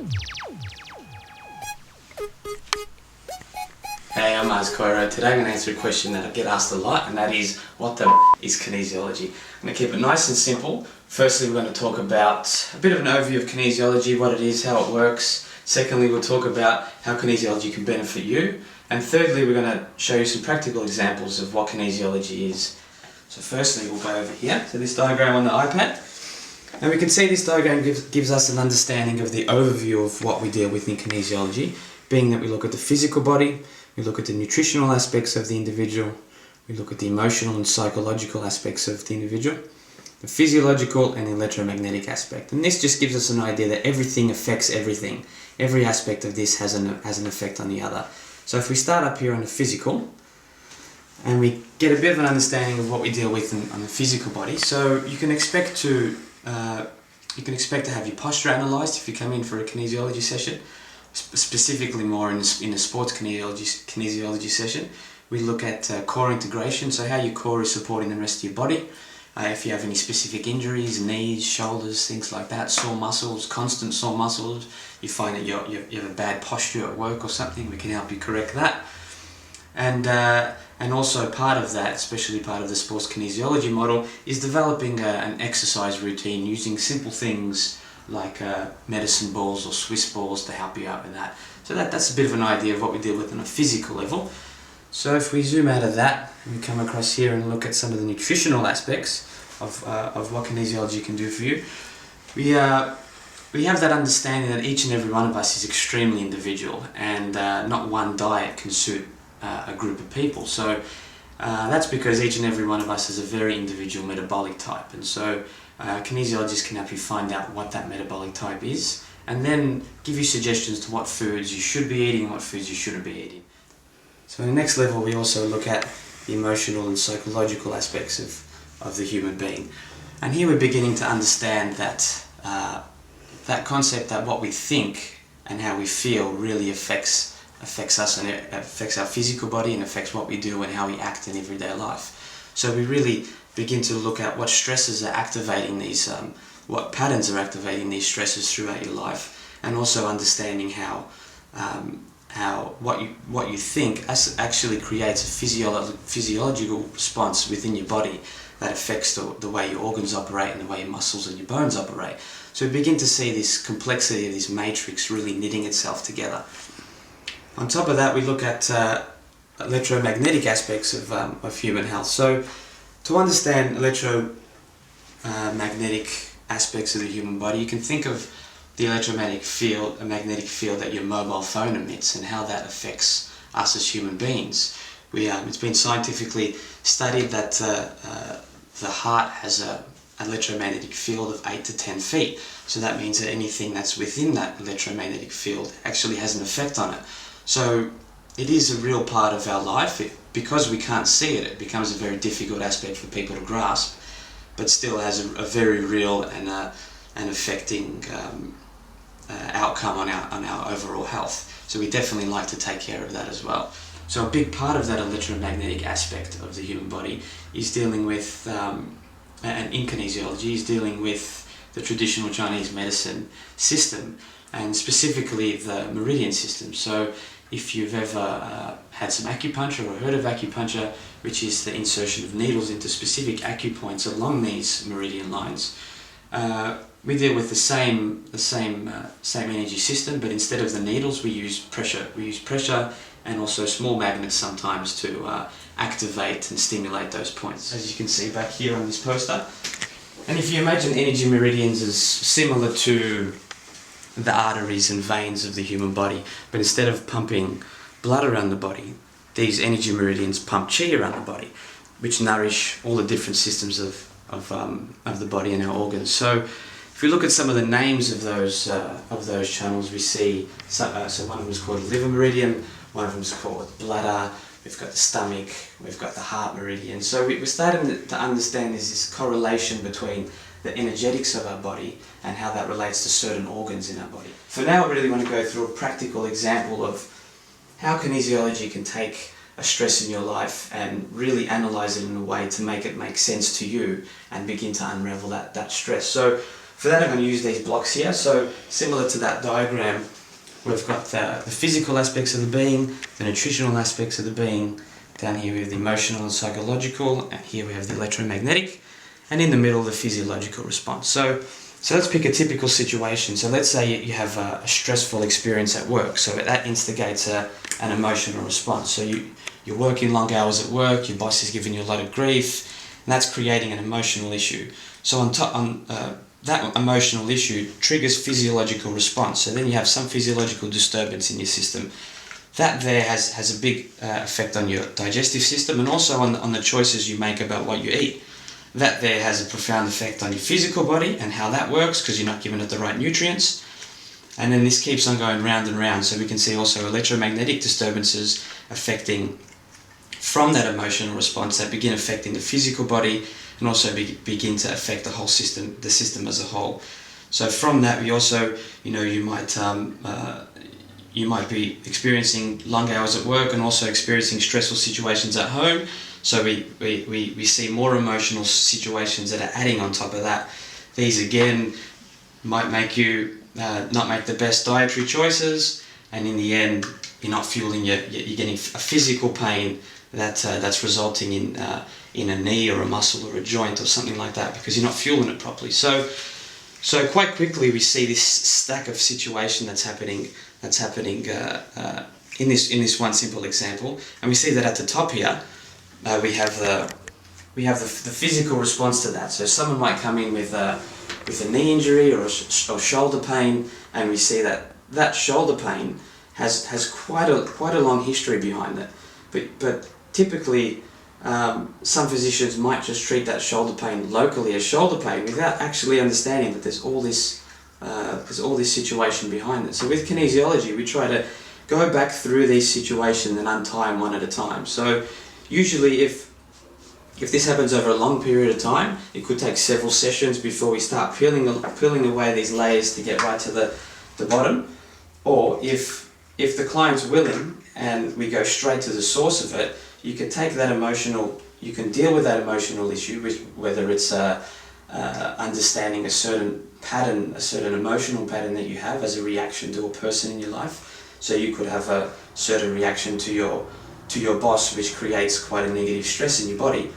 Hey, I'm mmcoiro. Today I'm going to answer a question that I get asked a lot, and that is, what the is kinesiology? I'm going to keep it nice and simple. Firstly, we're going to talk about a bit of an overview of kinesiology, what it is, how it works. Secondly, we'll talk about how kinesiology can benefit you. And thirdly, we're going to show you some practical examples of what kinesiology is. So firstly, we'll go over here to this diagram on the iPad. And we can see this diagram gives us an understanding of the overview of what we deal with in kinesiology, being that we look at the physical body, we look at the nutritional aspects of the individual, we look at the emotional and psychological aspects of the individual, the physiological and electromagnetic aspect. And this just gives us an idea that everything affects everything. Every aspect of this has an effect on the other. So if we start up here on the physical, and we get a bit of an understanding of what we deal with on the physical body, so you can expect to have your posture analysed if you come in for a kinesiology session. Specifically more in a sports kinesiology session, we look at core integration, so how your core is supporting the rest of your body. If you have any specific injuries, knees, shoulders, things like that, sore muscles, constant sore muscles, you find that you have a bad posture at work or something, we can help you correct that. And also part of that, especially part of the sports kinesiology model, is developing an exercise routine using simple things like medicine balls or Swiss balls to help you out with that. So that's a bit of an idea of what we deal with on a physical level. So if we zoom out of that and we come across here and look at some of the nutritional aspects of what kinesiology can do for you, we have that understanding that each and every one of us is extremely individual, and not one diet can suit a group of people. So that's because each and every one of us has a very individual metabolic type, and so kinesiologists can help you find out what that metabolic type is, and then give you suggestions to what foods you should be eating and what foods you shouldn't be eating. So in the next level, we also look at the emotional and psychological aspects of the human being. And here we're beginning to understand that that concept that what we think and how we feel really affects us, and it affects our physical body and affects what we do and how we act in everyday life. So we really begin to look at what stresses are activating these, what patterns are activating these stresses throughout your life, and also understanding how what you think actually creates a physiological response within your body that affects the way your organs operate and the way your muscles and your bones operate. So we begin to see this complexity of this matrix really knitting itself together. On top of that, we look at electromagnetic aspects of human health. So to understand electromagnetic aspects of the human body, you can think of the electromagnetic field, a magnetic field that your mobile phone emits, and how that affects us as human beings. It's been scientifically studied that the heart has an electromagnetic field of 8 to 10 feet. So that means that anything that's within that electromagnetic field actually has an effect on it. So it is a real part of our life. Because we can't see it, it becomes a very difficult aspect for people to grasp, but still has a very real and affecting outcome on our overall health. So we definitely like to take care of that as well. So a big part of that electromagnetic aspect of the human body is dealing with, and in kinesiology, is dealing with the traditional Chinese medicine system, and specifically the Meridian System. So if you've ever had some acupuncture or heard of acupuncture, which is the insertion of needles into specific acupoints along these meridian lines, we deal with the same energy system, but instead of the needles, we use pressure. We use pressure and also small magnets sometimes to activate and stimulate those points, as you can see back here on this poster. And if you imagine energy meridians as similar to the arteries and veins of the human body, but instead of pumping blood around the body, these energy meridians pump chi around the body, which nourish all the different systems of the body and our organs. So if we look at some of the names of those channels, we see so one of them is called liver meridian, one of them is called bladder, we've got the stomach, we've got the heart meridian. So we're starting to understand there's this correlation between the energetics of our body and how that relates to certain organs in our body. For now, I really want to go through a practical example of how kinesiology can take a stress in your life and really analyze it in a way to make it make sense to you and begin to unravel that stress. So For that, I'm going to use these blocks here. So similar to that diagram, we've got the physical aspects of the being, the nutritional aspects of the being. Down here we have the emotional and psychological, and here we have the electromagnetic, and in the middle the physiological response. So let's pick a typical situation. So let's say you have a stressful experience at work. So that instigates an emotional response. So you're working long hours at work, your boss is giving you a lot of grief, and that's creating an emotional issue. So that emotional issue triggers physiological response. So then you have some physiological disturbance in your system. That there has a big effect on your digestive system and also on the choices you make about what you eat. That there has a profound effect on your physical body and how that works because you're not giving it the right nutrients. And then this keeps on going round and round. So we can see also electromagnetic disturbances affecting from that emotional response that begin affecting the physical body and also begin to affect the whole system, the system as a whole. So from that we also, you might be experiencing long hours at work and also experiencing stressful situations at home. So we see more emotional situations that are adding on top of that. These again might make you not make the best dietary choices, and in the end you're not fueling you're getting a physical pain that's resulting in a knee or a muscle or a joint or something like that because you're not fueling it properly. So quite quickly we see this stack of situation that's happening in this one simple example, and we see that at the top here we have the physical response to that. So someone might come in with a knee injury or shoulder pain, and we see that shoulder pain has quite a long history behind it. But typically some physicians might just treat that shoulder pain locally as shoulder pain without actually understanding that there's all this situation behind it. So with kinesiology, we try to go back through these situations and untie them one at a time. So usually if this happens over a long period of time, it could take several sessions before we start peeling away these layers to get right to the bottom. Or if the client's willing and we go straight to the source of it, you can deal with that emotional issue, whether it's understanding a certain pattern, a certain emotional pattern that you have as a reaction to a person in your life. So you could have a certain reaction to your boss, which creates quite a negative stress in your body,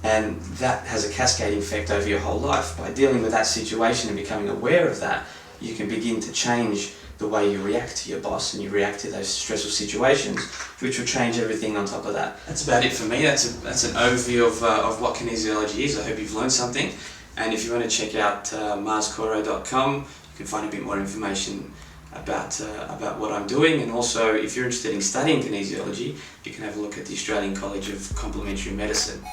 and that has a cascading effect over your whole life. By dealing with that situation and becoming aware of that, you can begin to change the way you react to your boss and you react to those stressful situations, which will change everything on top of that. That's about it for me. That's an overview of what kinesiology is. I hope you've learned something. And if you want to check out mmcoiro.com, you can find a bit more information about what I'm doing. And also, if you're interested in studying kinesiology, you can have a look at the Australian College of Complementary Medicine.